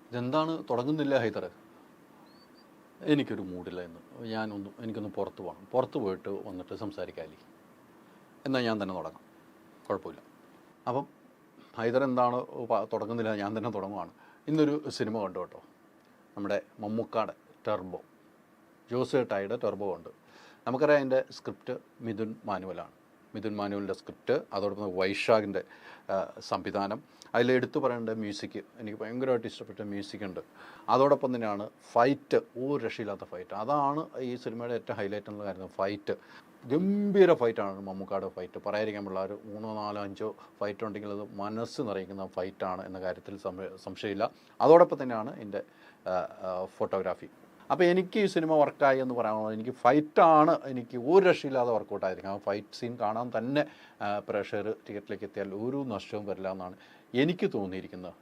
ഇതെന്താണ് തുടങ്ങുന്നില്ല ഹൈദർ? എനിക്കൊരു മൂഡില്ല ഇന്ന്. എനിക്കൊന്ന് പുറത്ത് പോകണം. പുറത്ത് പോയിട്ട് വന്നിട്ട് സംസാരിക്കാമല്ലേ? എന്നാൽ ഞാൻ തന്നെ തുടങ്ങാം, കുഴപ്പമില്ല. അപ്പം ഹൈദർ എന്താണ് തുടങ്ങുന്നില്ല, ഞാൻ തന്നെ തുടങ്ങുവാണ്. ഇന്നൊരു സിനിമ കണ്ടു കേട്ടോ, നമ്മുടെ മമ്മൂക്കാടെ ടെർബോ, ജോസേട്ടായിയുടെ ടെർബോ ഉണ്ട്. നമുക്കറിയാം അതിൻ്റെ സ്ക്രിപ്റ്റ് മിഥുൻ മാനുവലാണ്. മിഥുൻ മാനുവലിൻ്റെ സ്ക്രിപ്റ്റ്, അതോടൊപ്പം വൈശാഖിൻ്റെ സംവിധാനം. അതിലെടുത്തു പറയേണ്ട മ്യൂസിക്, എനിക്ക് ഭയങ്കരമായിട്ട് ഇഷ്ടപ്പെട്ട മ്യൂസിക് ഉണ്ട്. അതോടൊപ്പം തന്നെയാണ് ഫൈറ്റ്, ഒരു രക്ഷയില്ലാത്ത ഫൈറ്റ്. അതാണ് ഈ സിനിമയുടെ ഏറ്റവും ഹൈലൈറ്റ് എന്നുള്ള കാര്യം. ഫൈറ്റ് ഗംഭീര ഫൈറ്റാണ് മമ്മൂക്കാട് ഫൈറ്റ്. പറയാതിരിക്കാൻ പിള്ള ഒരു 3, 4, 5 ഫൈറ്റ് ഉണ്ടെങ്കിൽ അത് മനസ്സ് നിറയിക്കുന്ന ഫൈറ്റാണ് എന്ന കാര്യത്തിൽ സംശയമില്ല. അതോടൊപ്പം തന്നെയാണ് എൻ്റെ ഫോട്ടോഗ്രാഫി. അപ്പോൾ എനിക്ക് ഈ സിനിമ വർക്കായി എന്ന് പറയാനുള്ളത്, എനിക്ക് ഫൈറ്റാണ് എനിക്ക് ഒരു രക്ഷയില്ലാതെ വർക്കൗട്ടായിരിക്കും. ആ ഫൈറ്റ് സീൻ കാണാൻ തന്നെ പ്രേക്ഷകർ തിയേറ്ററിലേക്ക് എത്തിയാൽ ഒരു നഷ്ടവും വരില്ല എന്നാണ് എനിക്ക് തോന്നിയിരിക്കുന്നത്.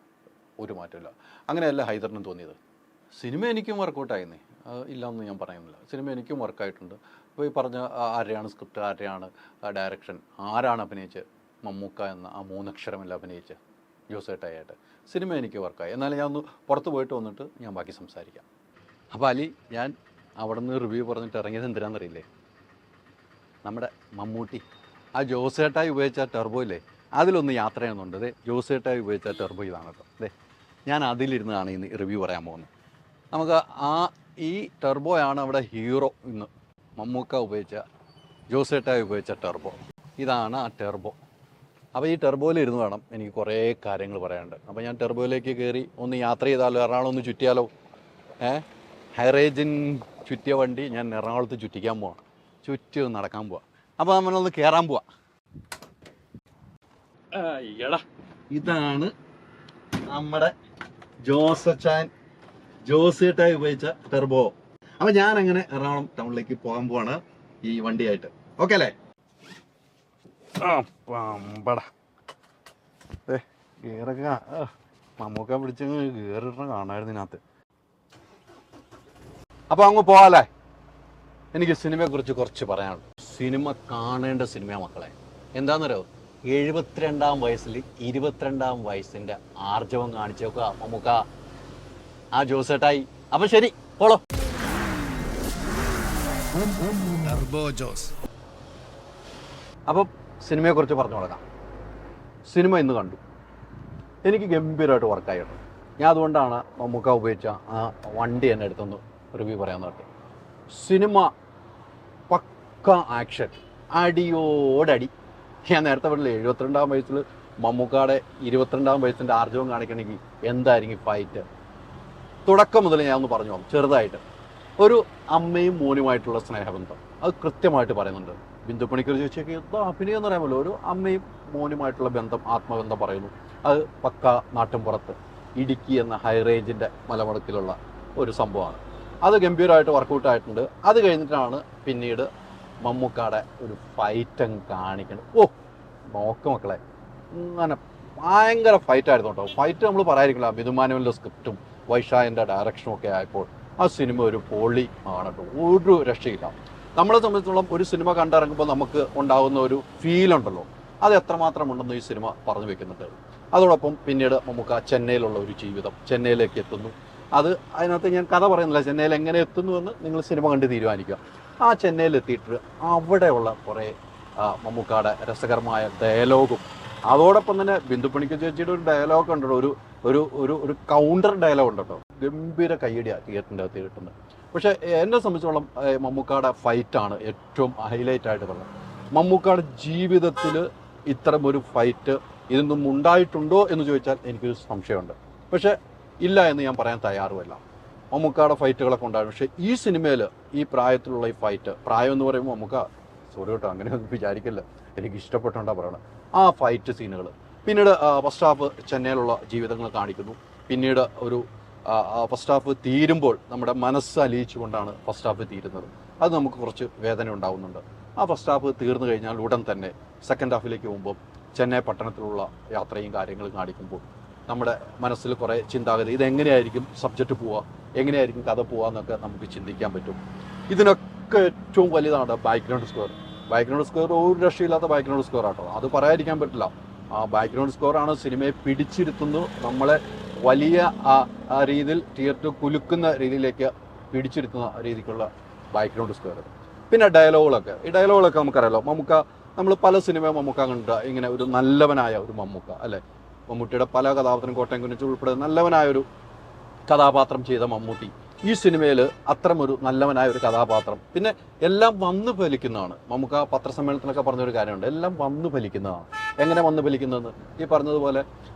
ഒരു മാറ്റമില്ല. അങ്ങനെയല്ല ഹൈദറിനും തോന്നിയത്. സിനിമ എനിക്കും വർക്കൗട്ടായിരുന്നേ, ഇല്ലയെന്ന് ഞാൻ പറയുന്നില്ല. സിനിമ എനിക്കും വർക്കായിട്ടുണ്ട്. അപ്പോൾ ഈ പറഞ്ഞ ആരെയാണ് സ്ക്രിപ്റ്റ്, ആരെയാണ് ഡയറക്ഷൻ, ആരാണ് അഭിനയിച്ചത്, മമ്മൂക്ക എന്ന ആ 3 അക്ഷരമല്ല അഭിനയിച്ച് ജോസേട്ടായിട്ട് സിനിമ എനിക്ക് വർക്കായി. എന്നാലും ഞാൻ ഒന്ന് പുറത്ത് പോയിട്ട് വന്നിട്ട് ഞാൻ ബാക്കി സംസാരിക്കാം. അപ്പോൾ അലി, ഞാൻ അവിടെ നിന്ന് റിവ്യൂ പറഞ്ഞിട്ട് ഇറങ്ങിയത് എന്തിനാണെന്നറിയില്ലേ? നമ്മുടെ മമ്മൂട്ടി ആ ജോസേട്ടായി ഉപയോഗിച്ച ടെർബോ ഇല്ലേ, അതിലൊന്ന് യാത്ര ചെയ്യുന്നുണ്ട്. അതെ, ജോസേട്ടായി ഉപയോഗിച്ച ടെർബോ ഇതാണ് കേട്ടോ. അതെ, ഞാൻ അതിലിരുന്നാണ് ഇന്ന് റിവ്യൂ പറയാൻ പോകുന്നത്. നമുക്ക് ഈ ടെർബോയാണ് അവിടെ ഹീറോ. ഇന്ന് മമ്മൂക്ക ഉപയോഗിച്ച, ജോസേട്ടായി ഉപയോഗിച്ച ടെർബോ ഇതാണ് ആ ടെർബോ. അപ്പോൾ ഈ ടെർബോയിൽ ഇരുന്ന് വേണം എനിക്ക് കുറേ കാര്യങ്ങൾ പറയാനുണ്ട്. അപ്പോൾ ഞാൻ ടെർബോയിലേക്ക് കയറി ഒന്ന് യാത്ര ചെയ്താലോ, എറണാകുളം ഒന്ന് ചുറ്റിയാലോ? ഹൈറേഞ്ചിൻ ചുറ്റിയ വണ്ടി ഞാൻ എറണാകുളത്ത് ചുറ്റിക്കാൻ പോവാം, ചുറ്റി നടക്കാൻ പോവാം. അപ്പോൾ നമ്മളൊന്ന് കയറാൻ പോവാം. എടാ, ഇതാണ് നമ്മുടെ ജോസേട്ടായി ഉപയോഗിച്ച ടെർബോ. അപ്പോൾ ഞാനങ്ങനെ എറണാകുളം ടൗണിലേക്ക് പോകാൻ പോവാണ് ഈ വണ്ടിയായിട്ട്. ഓക്കെ അല്ലേ? ഗിയറൊക്കെ മമ്മൂക്ക പിടിച്ച് ഗിയറിട്ട് കാണാമായിരുന്നു ഇതിനകത്ത്. അപ്പോൾ അങ്ങ് പോകാല്ലേ? എനിക്ക് സിനിമയെക്കുറിച്ച് കുറച്ച് പറയാനുള്ളൂ. സിനിമ കാണേണ്ട സിനിമയാണ് മക്കളെ. എന്താണെന്നറിയോ? 72-ാം വയസ്സിൽ 22-ാം വയസ്സിൻ്റെ ആർജവം കാണിച്ചു നോക്കുക മമ്മൂക്ക, ആ ജോസേട്ടായി. അപ്പം ശരി, പോളോ. അപ്പം സിനിമയെക്കുറിച്ച് പറഞ്ഞു കൊടുക്കാം. സിനിമ ഇന്ന് കണ്ടു, എനിക്ക് ഗംഭീരമായിട്ട് വർക്കായി കേട്ടോ. ഞാൻ അതുകൊണ്ടാണ് മമ്മൂക്ക ഉപയോഗിച്ച ആ വണ്ടി എന്നെ അടുത്തൊന്ന് റിവ്യൂ പറയാമെന്ന് പറഞ്ഞു. സിനിമ പക്ക ആക്ഷൻ, അടിയോടടി. ഞാൻ നേരത്തെ പറഞ്ഞില്ലേ, 72-ാം വയസ്സിൽ മമ്മൂക്കാടെ 22-ാം വയസ്സിൻ്റെ ആർജവം കാണിക്കണമെങ്കിൽ എന്തായിരിക്കും ഫൈറ്റ്. തുടക്കം മുതൽ ഞാൻ ഒന്ന് പറഞ്ഞു പോകും ചെറുതായിട്ട്. ഒരു അമ്മയും മോനുമായിട്ടുള്ള സ്നേഹബന്ധം അത് കൃത്യമായിട്ട് പറയുന്നുണ്ട്. ബിന്ദു പണിക്കർ ചോദിച്ചേക്ക് എന്താ അഭിനയം എന്ന് പറയാമല്ലോ. ഒരു അമ്മയും മോനുമായിട്ടുള്ള ബന്ധം, ആത്മബന്ധം പറയുന്നു. അത് പക്ക നാട്ടിൻപുറത്ത് ഇടുക്കി എന്ന ഹൈറേഞ്ചിൻ്റെ മലമുടക്കിലുള്ള ഒരു സംഭവമാണ്. അത് ഗംഭീരമായിട്ട് വർക്കൗട്ടായിട്ടുണ്ട്. അത് കഴിഞ്ഞിട്ടാണ് പിന്നീട് മമ്മൂക്കാടെ ഒരു ഫൈറ്റ് കാണിക്കണം. ഓ നോക്ക് മക്കളെ, അങ്ങനെ ഭയങ്കര ഫൈറ്റായിരുന്നു കേട്ടോ. ഫൈറ്റ് നമ്മൾ പറയാതിരിക്കില്ല. മിഥുമാനുവലിൻ്റെ സ്ക്രിപ്റ്റും വൈശാഖിൻ്റെ ഡയറക്ഷനും ഒക്കെ ആയപ്പോൾ ആ സിനിമ ഒരു പൊളി ആണ് കേട്ടോ. ഒരു രക്ഷയില്ല. നമ്മളെ സംബന്ധിച്ചിടത്തോളം ഒരു സിനിമ കണ്ടിറങ്ങുമ്പോൾ നമുക്ക് ഉണ്ടാകുന്ന ഒരു ഫീലുണ്ടല്ലോ, അത് എത്രമാത്രം ഉണ്ടെന്ന് ഈ സിനിമ പറഞ്ഞു വെക്കുന്നുണ്ട്. അതോടൊപ്പം പിന്നീട് മമ്മൂക്ക ചെന്നൈയിലുള്ള ഒരു ജീവിതം, ചെന്നൈയിലേക്ക് എത്തുന്നു. അത് അതിനകത്ത് ഞാൻ കഥ പറയുന്നില്ല, ചെന്നൈയിൽ എങ്ങനെ എത്തുന്നുവെന്ന് നിങ്ങൾ സിനിമ കണ്ട് തീരുമാനിക്കുക. ആ ചെന്നൈയിലെത്തിയിട്ട് അവിടെയുള്ള കുറേ മമ്മൂക്കാടെ രസകരമായ ഡയലോഗും, അതോടൊപ്പം തന്നെ ബിന്ദു പണിക്കർ ചേച്ചിയുടെ ഒരു ഡയലോഗ് ഉണ്ടല്ലോ, ഒരു കൗണ്ടർ ഡയലോഗ് ഉണ്ട് കേട്ടോ. ഗംഭീര കയ്യടിയാണ് തിയേറ്ററിൻ്റെ അകത്ത് കിട്ടുന്നത്. പക്ഷേ എന്നെ സംബന്ധിച്ചോളം മമ്മൂക്കാടെ ഫൈറ്റാണ് ഏറ്റവും ഹൈലൈറ്റ് ആയിട്ട് പറഞ്ഞത്. മമ്മൂക്കാടെ ജീവിതത്തിൽ ഇത്തരം ഒരു ഫൈറ്റ് ഇതൊന്നും ഉണ്ടായിട്ടുണ്ടോ എന്ന് ചോദിച്ചാൽ എനിക്കൊരു സംശയമുണ്ട്. പക്ഷേ ഇല്ല എന്ന് ഞാൻ പറയാൻ തയ്യാറുമല്ല. മമ്മൂക്കാടെ ഫൈറ്റുകളൊക്കെ ഉണ്ടായിരുന്നു. പക്ഷേ ഈ സിനിമയിൽ ഈ പ്രായത്തിലുള്ള ഈ ഫൈറ്റ്, പ്രായം എന്ന് പറയുമ്പോൾ മമ്മൂക്ക സോറി കേട്ടോ അങ്ങനെയൊന്നും വിചാരിക്കില്ല, എനിക്ക് ഇഷ്ടപ്പെട്ടുകൊണ്ടാണ് പറയണത്. ആ ഫൈറ്റ് സീനുകൾ, പിന്നീട് ഫസ്റ്റ് ഹാഫ് ചെന്നൈയിലുള്ള ജീവിതങ്ങൾ കാണിക്കുന്നു. പിന്നീട് ഒരു ഫസ്റ്റ് ഹാഫ് തീരുമ്പോൾ നമ്മുടെ മനസ്സ് അലിയിച്ചുകൊണ്ടാണ് ഫസ്റ്റ് ഹാഫ് തീരുന്നത്. അത് നമുക്ക് കുറച്ച് വേദന ഉണ്ടാകുന്നുണ്ട്. ആ ഫസ്റ്റ് ഹാഫ് തീർന്നു കഴിഞ്ഞാൽ ഉടൻ തന്നെ സെക്കൻഡ് ഹാഫിലേക്ക് പോകുമ്പോൾ ചെന്നൈ പട്ടണത്തിലുള്ള യാത്രയും കാര്യങ്ങളും കാണിക്കുമ്പോൾ നമ്മുടെ മനസ്സിൽ കുറേ ചിന്താഗതി, ഇതെങ്ങനെയായിരിക്കും സബ്ജക്റ്റ് പോവുക, എങ്ങനെയായിരിക്കും കഥ പോവുക എന്നൊക്കെ നമുക്ക് ചിന്തിക്കാൻ പറ്റും. ഇതിനൊക്കെ ഏറ്റവും വലുതാണ് ബാക്ക്ഗ്രൗണ്ട് സ്കോർ. ബാക്ക്ഗ്രൗണ്ട് സ്കോർ ഒരു രക്ഷയില്ലാത്ത ബാക്ക്ഗ്രൗണ്ട് സ്കോർ ആട്ടോ, അത് പറയാതിരിക്കാൻ പറ്റില്ല. ആ ബാക്ക്ഗ്രൗണ്ട് സ്കോറാണ് സിനിമയെ പിടിച്ചിരുത്തുന്നു, നമ്മളെ വലിയ ആ രീതിയിൽ തിയേറ്റർ കുലുക്കുന്ന രീതിയിലേക്ക് പിടിച്ചിരുത്തുന്ന രീതിക്കുള്ള ബാക്ക്ഗ്രൗണ്ട് സ്കോർ. പിന്നെ ഡയലോഗുകളൊക്കെ, ഈ ഡയലോഗുകളൊക്കെ നമുക്കറിയാലോ, നമ്മൾ പല സിനിമയും മമ്മൂക്ക കണ്ടിട്ട് ഇങ്ങനെ ഒരു നല്ലവനായ ഒരു മമ്മൂക്ക അല്ലെ, മമ്മൂട്ടിയുടെ പല കഥാപാത്രം കോട്ടയം കുഞ്ഞിച്ച് ഉൾപ്പെടെ നല്ലവനായ ഒരു കഥാപാത്രം ചെയ്ത മമ്മൂട്ടി ഈ സിനിമയിൽ അത്തരമൊരു നല്ലവനായ ഒരു കഥാപാത്രം. പിന്നെ എല്ലാം വന്നു ഫലിക്കുന്നതാണ്. നമുക്ക് ആ പത്രസമ്മേളനത്തിലൊക്കെ പറഞ്ഞൊരു കാര്യമുണ്ട്, എല്ലാം വന്നു ഫലിക്കുന്നതാണ്. എങ്ങനെ വന്നു ഫലിക്കുന്നതെന്ന് ഈ പറഞ്ഞതുപോലെ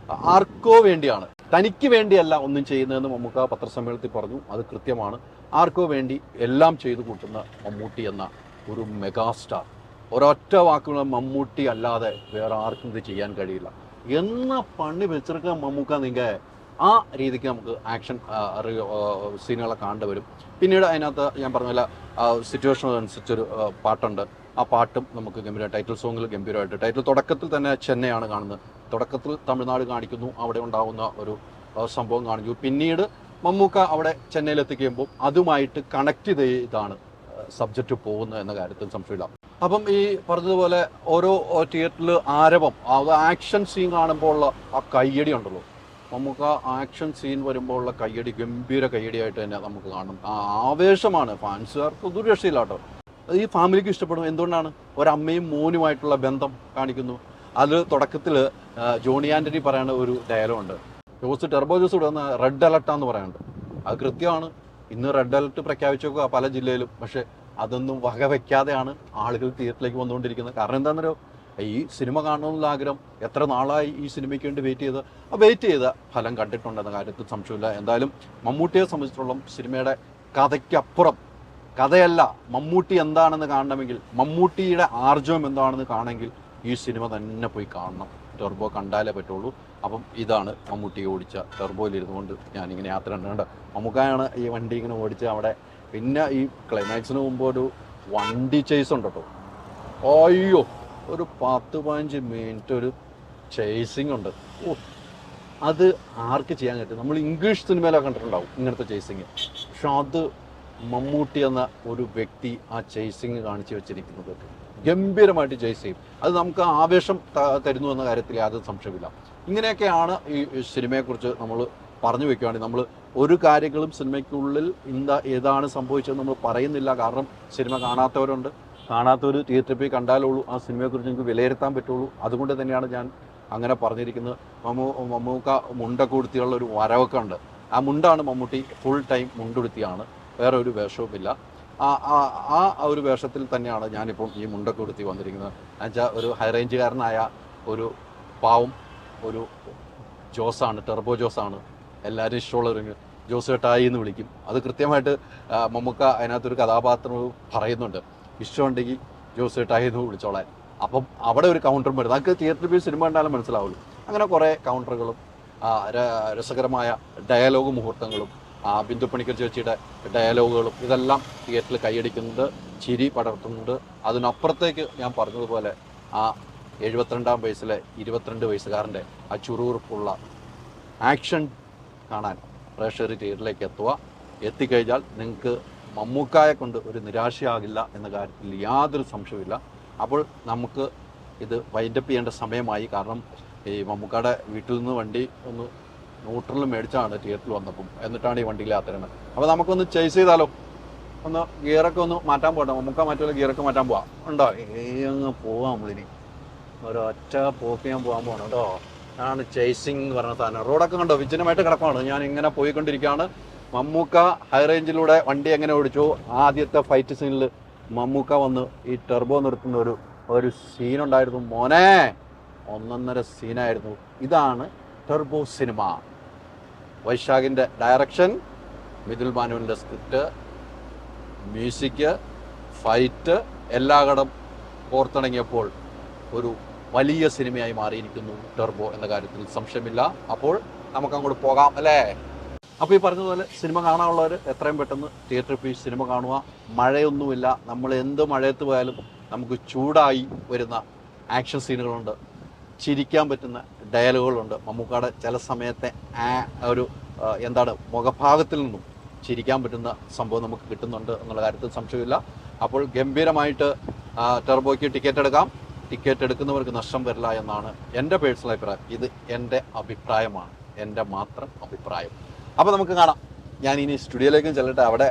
ആർക്കോ വേണ്ടിയാണ്, തനിക്ക് വേണ്ടിയല്ല ഒന്നും ചെയ്യുന്നതെന്ന് മമ്മൂക്ക പത്രസമ്മേളനത്തിൽ പറഞ്ഞു. അത് കൃത്യമാണ്. ആർക്കോ വേണ്ടി എല്ലാം ചെയ്തു കൂട്ടുന്ന മമ്മൂട്ടി എന്ന ഒരു മെഗാസ്റ്റാർ. ഒരൊറ്റ വാക്കുള്ള മമ്മൂട്ടി അല്ലാതെ വേറെ ആർക്കും ഇത് ചെയ്യാൻ കഴിയില്ല എന്ന പണി വെച്ചെടുക്കാൻ മമ്മൂക്ക നിങ്ങൾ ആ രീതിക്ക് നമുക്ക് ആക്ഷൻ സീനുകളെ കാണേണ്ടി വരും. പിന്നീട് അതിനകത്ത് ഞാൻ പറഞ്ഞ സിറ്റുവേഷൻ അനുസരിച്ചൊരു പാട്ടുണ്ട്. ആ പാട്ടും നമുക്ക് ഗംഭീര, ടൈറ്റിൽ സോങ്ങിൽ ഗംഭീരമായിട്ട്, ടൈറ്റിൽ തുടക്കത്തിൽ തന്നെ ചെന്നൈയാണ് കാണുന്നത്, തുടക്കത്തിൽ തമിഴ്നാട് കാണിക്കുന്നു, അവിടെ ഉണ്ടാകുന്ന ഒരു സംഭവം കാണിച്ചു. പിന്നീട് മമ്മൂക്ക അവിടെ ചെന്നൈയിലെത്തിക്കുമ്പോൾ അതുമായിട്ട് കണക്ട് ചെയ്താണ് സബ്ജക്റ്റ് പോകുന്നത് എന്ന കാര്യത്തിൽ സംശയമില്ല. അപ്പം ഈ പറഞ്ഞതുപോലെ ഓരോ തിയേറ്ററിൽ ആരവം, അത് ആക്ഷൻ സീൻ കാണുമ്പോൾ ഉള്ള ആ കയ്യടി ഉണ്ടല്ലോ, നമുക്ക് ആ ആക്ഷൻ സീൻ വരുമ്പോൾ ഉള്ള കയ്യടി ഗംഭീര കയ്യടിയായിട്ട് തന്നെ നമുക്ക് കാണും. ആ ആവേശമാണ്. ഫാൻസുകാർക്ക് ഒരു രക്ഷയില്ല കേട്ടോ. ഈ ഫാമിലിക്ക് ഇഷ്ടപ്പെടും. എന്തുകൊണ്ടാണ്? ഒരമ്മയും മോനുമായിട്ടുള്ള ബന്ധം കാണിക്കുന്നു. അത് തുടക്കത്തിൽ ജോണി ആൻ്റണി പറയുന്ന ഒരു ഡയലോഗുണ്ട്, ടർബോ ജോസ് ഇടുന്ന റെഡ് അലർട്ടാന്ന് പറയുന്നുണ്ട്. അത് കൃത്യമാണ്. ഇന്ന് റെഡ് അലർട്ട് പ്രഖ്യാപിച്ചേക്കുക പല ജില്ലയിലും. പക്ഷെ അതൊന്നും വകവയ്ക്കാതെയാണ് ആളുകൾ തിയേറ്ററിലേക്ക് വന്നുകൊണ്ടിരിക്കുന്നത്. കാരണം എന്താണെന്നോ, ഈ സിനിമ കാണണമെന്നുള്ള ആഗ്രഹം എത്ര നാളായി ഈ സിനിമയ്ക്ക് വേണ്ടി വെയിറ്റ് ചെയ്ത ഫലം കണ്ടിട്ടുണ്ടെന്ന കാര്യത്തിൽ സംശയമില്ല. എന്തായാലും മമ്മൂട്ടിയെ സംബന്ധിച്ചിടത്തോളം സിനിമയുടെ കഥയ്ക്കപ്പുറം, കഥയല്ല, മമ്മൂട്ടി എന്താണെന്ന് കാണണമെങ്കിൽ, മമ്മൂട്ടിയുടെ ആർജവം എന്താണെന്ന് കാണണമെങ്കിൽ ഈ സിനിമ തന്നെ പോയി കാണണം. ടെർബോ കണ്ടാലേ പറ്റുള്ളൂ. അപ്പം ഇതാണ് മമ്മൂട്ടി ഓടിച്ച ടെർബോയിലിരുന്നുകൊണ്ട് ഞാനിങ്ങനെ യാത്ര ഉണ്ട്. മമ്മൂക്കായാണ് ഈ വണ്ടി ഇങ്ങനെ ഓടിച്ച് അവിടെ. പിന്നെ ഈ ക്ലൈമാക്സിന് മുമ്പ് ഒരു വണ്ടി ചേസ് ഉണ്ട് കേട്ടോ. അയ്യോ, ഒരു 10-15 മിനിറ്റ് ഒരു ചേസിങ് ഉണ്ട്. ഓ, അത് ആർക്ക് ചെയ്യാൻ പറ്റും? നമ്മൾ ഇംഗ്ലീഷ് സിനിമയിലൊക്കെ കണ്ടിട്ടുണ്ടാവും ഇങ്ങനത്തെ ചേസിങ്. പക്ഷെ അത് മമ്മൂട്ടി എന്ന ഒരു വ്യക്തി ആ ചേസിങ് കാണിച്ചു വെച്ചിരിക്കുന്നത് ഗംഭീരമായിട്ട് ചേസ് ചെയ്യും. അത് നമുക്ക് ആവേശം തരുന്നു എന്ന കാര്യത്തിൽ യാതൊരു സംശയമില്ല. ഇങ്ങനെയൊക്കെയാണ് ഈ സിനിമയെക്കുറിച്ച് നമ്മൾ പറഞ്ഞു വെക്കുകയാണെങ്കിൽ, നമ്മൾ ഒരു കാര്യങ്ങളും സിനിമയ്ക്കുള്ളിൽ ഏതാണ് സംഭവിച്ചതെന്ന് നമ്മൾ പറയുന്നില്ല. കാരണം സിനിമ കാണാത്തവർ തിയേറ്ററിൽ പോയി കണ്ടാലുള്ളൂ ആ സിനിമയെക്കുറിച്ച് നിങ്ങൾക്ക് വിലയിരുത്താൻ പറ്റുള്ളൂ. അതുകൊണ്ട് തന്നെയാണ് ഞാൻ അങ്ങനെ പറഞ്ഞിരിക്കുന്നത്. മമ്മൂക്ക മുണ്ടൊക്കെ ഉടുത്തിയുള്ള ഒരു വരവൊക്കെ ഉണ്ട്. ആ മുണ്ടാണ് മമ്മൂട്ടി ഫുൾ ടൈം മുണ്ടുടുത്തിയാണ്, വേറെ ഒരു വേഷവുമില്ല. ആ ഒരു വേഷത്തിൽ തന്നെയാണ് ഞാനിപ്പം ഈ മുണ്ടൊക്കെ ഉടുത്തി വന്നിരിക്കുന്നത്. എന്നുവെച്ചാൽ ഒരു ഹൈ റേഞ്ചുകാരനായ ഒരു പാവം ഒരു ജോസാണ്, ടെർബോ ജോസാണ്. എല്ലാവരും ഇഷ്ടമുള്ളവർ ജോസ് ചേട്ടായി എന്ന് വിളിക്കും. അത് കൃത്യമായിട്ട് മമ്മൂക്ക അതിനകത്തൊരു കഥാപാത്രം പറയുന്നുണ്ട്, ഇഷ്ടമുണ്ടെങ്കിൽ ജോസ് ചേട്ടായി എന്ന് വിളിച്ചോളാൻ. അപ്പം അവിടെ ഒരു കൗണ്ടറും വരുന്നത് അതൊക്കെ തിയേറ്ററിൽ പോയി സിനിമ കണ്ടാലും മനസ്സിലാവുള്ളൂ. അങ്ങനെ കുറേ കൗണ്ടറുകളും രസകരമായ ഡയലോഗ് മുഹൂർത്തങ്ങളും ബിന്ദു പണിക്കർ ചേച്ചിയുടെ ഡയലോഗുകളും ഇതെല്ലാം തിയേറ്ററിൽ കൈയടിക്കുന്നുണ്ട്, ചിരി പടർത്തുന്നുണ്ട്. അതിനപ്പുറത്തേക്ക് ഞാൻ പറഞ്ഞതുപോലെ ആ 72-ാം വയസ്സിലെ 22 വയസ്സുകാരൻ്റെ ആ ചുറുചുറുപ്പുള്ള ആക്ഷൻ കാണാൻ പ്രേക്ഷകർ തിയേറ്ററിലേക്ക് എത്തിക്കഴിഞ്ഞാൽ നിങ്ങൾക്ക് മമ്മൂക്കായെ കൊണ്ട് ഒരു നിരാശയാകില്ല എന്ന കാര്യത്തിൽ യാതൊരു സംശയമില്ല. അപ്പോൾ നമുക്ക് ഇത് വൈൻഡപ്പ് ചെയ്യേണ്ട സമയമായി. കാരണം ഈ മമ്മൂക്കയുടെ വീട്ടിൽ നിന്ന് വണ്ടി ഒന്ന് ന്യൂട്രലിൽ മേടിച്ചാണ് തിയേറ്ററിൽ വന്നപ്പം, എന്നിട്ടാണ് ഈ വണ്ടിയിൽ യാത്രയാണ്. അപ്പോൾ നമുക്കൊന്ന് ചേസ് ചെയ്താലോ, ഒന്ന് ഗിയറൊക്കെ ഒന്ന് മാറ്റാൻ പോകട്ടെ. മമ്മൂക്ക മറ്റുള്ള ഗിയറൊക്കെ മാറ്റാൻ പോവാം. ഉണ്ടോ? അങ്ങ് പോവാം. നമ്മളിനി ഒരൊറ്റ പോക്ക് ഞാൻ പോകാൻ പോകണം കേട്ടോ. ആണ് ചേസിങ് എന്ന് പറഞ്ഞ സാധനം. റോഡൊക്കെ കണ്ടോ വിജനമായിട്ട് കിടക്കുകയാണ്. ഞാൻ ഇങ്ങനെ പോയിക്കൊണ്ടിരിക്കുകയാണ്. മമ്മൂക്ക ഹൈ റേഞ്ചിലൂടെ വണ്ടി എങ്ങനെ ഓടിച്ചു. ആദ്യത്തെ ഫൈറ്റ് സീനിൽ മമ്മൂക്ക വന്ന് ഈ ടെർബോ നിർത്തുന്ന ഒരു സീനുണ്ടായിരുന്നു. മോനെ, ഒന്നൊന്നര സീനായിരുന്നു. ഇതാണ് ടെർബോ സിനിമ. വൈശാഖിൻ്റെ ഡയറക്ഷൻ, മിഥുൽ മാനുവിൻ്റെ സ്ക്രിപ്റ്റ്, മ്യൂസിക്, ഫൈറ്റ് എല്ലാം കടം കോർത്തിണങ്ങിയപ്പോൾ ഒരു വലിയ സിനിമയായി മാറിയിരിക്കുന്നു ടെർബോ എന്ന കാര്യത്തിൽ സംശയമില്ല. അപ്പോൾ നമുക്കങ്ങോട്ട് പോകാം അല്ലേ? അപ്പോൾ ഈ പറഞ്ഞതുപോലെ സിനിമ കാണാനുള്ളവർ എത്രയും പെട്ടെന്ന് തിയേറ്ററിൽ പോയി സിനിമ കാണുക. മഴയൊന്നുമില്ല. നമ്മൾ എന്ത് മഴയത്ത് പോയാലും നമുക്ക് ചൂടായി വരുന്ന ആക്ഷൻ സീനുകളുണ്ട്, ചിരിക്കാൻ പറ്റുന്ന ഡയലോഗുകളുണ്ട്. മമ്മൂക്കയുടെ ചില സമയത്തെ ഒരു മുഖഭാഗത്തിൽ നിന്നും ചിരിക്കാൻ പറ്റുന്ന സംഭവം നമുക്ക് കിട്ടുന്നുണ്ട് എന്നുള്ള കാര്യത്തിൽ സംശയമില്ല. അപ്പോൾ ഗംഭീരമായിട്ട് ടെർബോയ്ക്ക് ടിക്കറ്റ് എടുക്കാം. ടിക്കറ്റ് എടുക്കുന്നവർക്ക് നഷ്ടം വരില്ല എന്നാണ് എൻ്റെ പേഴ്സണൽ അഭിപ്രായം. ഇത് എൻ്റെ അഭിപ്രായമാണ്. എൻ്റെ മാത്രം അഭിപ്രായം. അപ്പോൾ നമുക്ക് കാണാം. ഞാൻ ഇനി സ്റ്റുഡിയോയിലേക്കും ചെല്ലട്ടെ. അവിടെ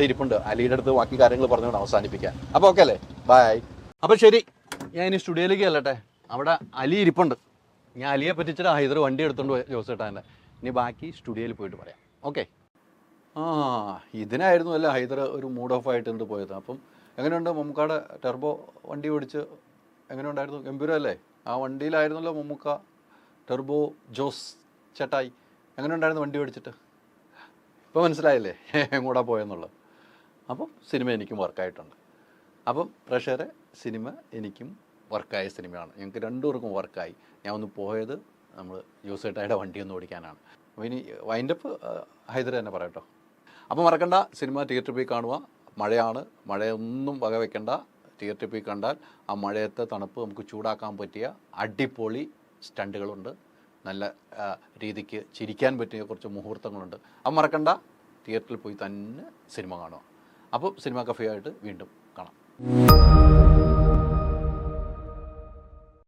ഇരിപ്പുണ്ട്. അലിയുടെ അടുത്ത് ബാക്കി കാര്യങ്ങൾ പറഞ്ഞുകൊണ്ട് അവസാനിപ്പിക്കാൻ. അപ്പോൾ ഓക്കെ അല്ലേ, ബൈ. അപ്പോൾ ശരി, ഞാൻ ഇനി സ്റ്റുഡിയോയിലേക്ക് ചെല്ലട്ടെ. അവിടെ അലി ഇരിപ്പുണ്ട്. ഞാൻ അലിയെ പറ്റിച്ചിട്ട് ഹൈദർ വണ്ടി എടുത്തുകൊണ്ട് പോയി ജോസേട്ടാൻ്റെ. ഇനി ബാക്കി സ്റ്റുഡിയോയിൽ പോയിട്ട് പറയാം. ഓക്കെ. ഇതിനായിരുന്നു അല്ലേ ഹൈദർ ഒരു മൂഡ് ഓഫ് ആയിട്ട് പോയത്. അപ്പം എങ്ങനെയുണ്ട് മമ്മൂക്കാടെ ടെർബോ വണ്ടി ഓടിച്ച്? എങ്ങനെയുണ്ടായിരുന്നു? ഗംഭീരമല്ലേ? ആ വണ്ടിയിലായിരുന്നല്ലോ മമ്മൂക്ക, ടെർബോ ജോസ് ചേട്ടായി. എങ്ങനെയുണ്ടായിരുന്നു വണ്ടി ഓടിച്ചിട്ട്? ഇപ്പോൾ മനസ്സിലായില്ലേ എങ്ങോട്ടാ പോയെന്നുള്ളത്. അപ്പം സിനിമ എനിക്കും വർക്കായിട്ടുണ്ട്. അപ്പം പ്രേക്ഷകരെ, സിനിമ എനിക്കും വർക്കായ സിനിമയാണ്. ഞങ്ങൾക്ക് രണ്ടുപേർക്കും വർക്കായി. ഞാൻ ഒന്ന് പോയത് നമ്മൾ ജോസേട്ടായുടെ വണ്ടി ഒന്ന് ഓടിക്കാനാണ്. അപ്പോൾ ഇനി വൈൻഡപ്പ് ഹൈദർ തന്നെ പറയട്ടോ. അപ്പോൾ മറക്കണ്ട, സിനിമ തിയേറ്ററിൽ പോയി കാണുക. മഴയാണ്, മഴയൊന്നും വകവെക്കണ്ട. തിയേറ്ററിൽ പോയി കണ്ടാൽ ആ മഴയത്തെ തണുപ്പ് നമുക്ക് ചൂടാക്കാൻ പറ്റിയ അടിപൊളി സ്റ്റണ്ടുകളുണ്ട്. നല്ല രീതിക്ക് ചിരിക്കാൻ പറ്റിയ കുറച്ച് മുഹൂർത്തങ്ങളുണ്ട്. അത് മറക്കണ്ട, തിയേറ്ററിൽ പോയി തന്നെ സിനിമ കാണുക. അപ്പോൾ സിനിമ കഫേ ആയിട്ട് വീണ്ടും കാണാം.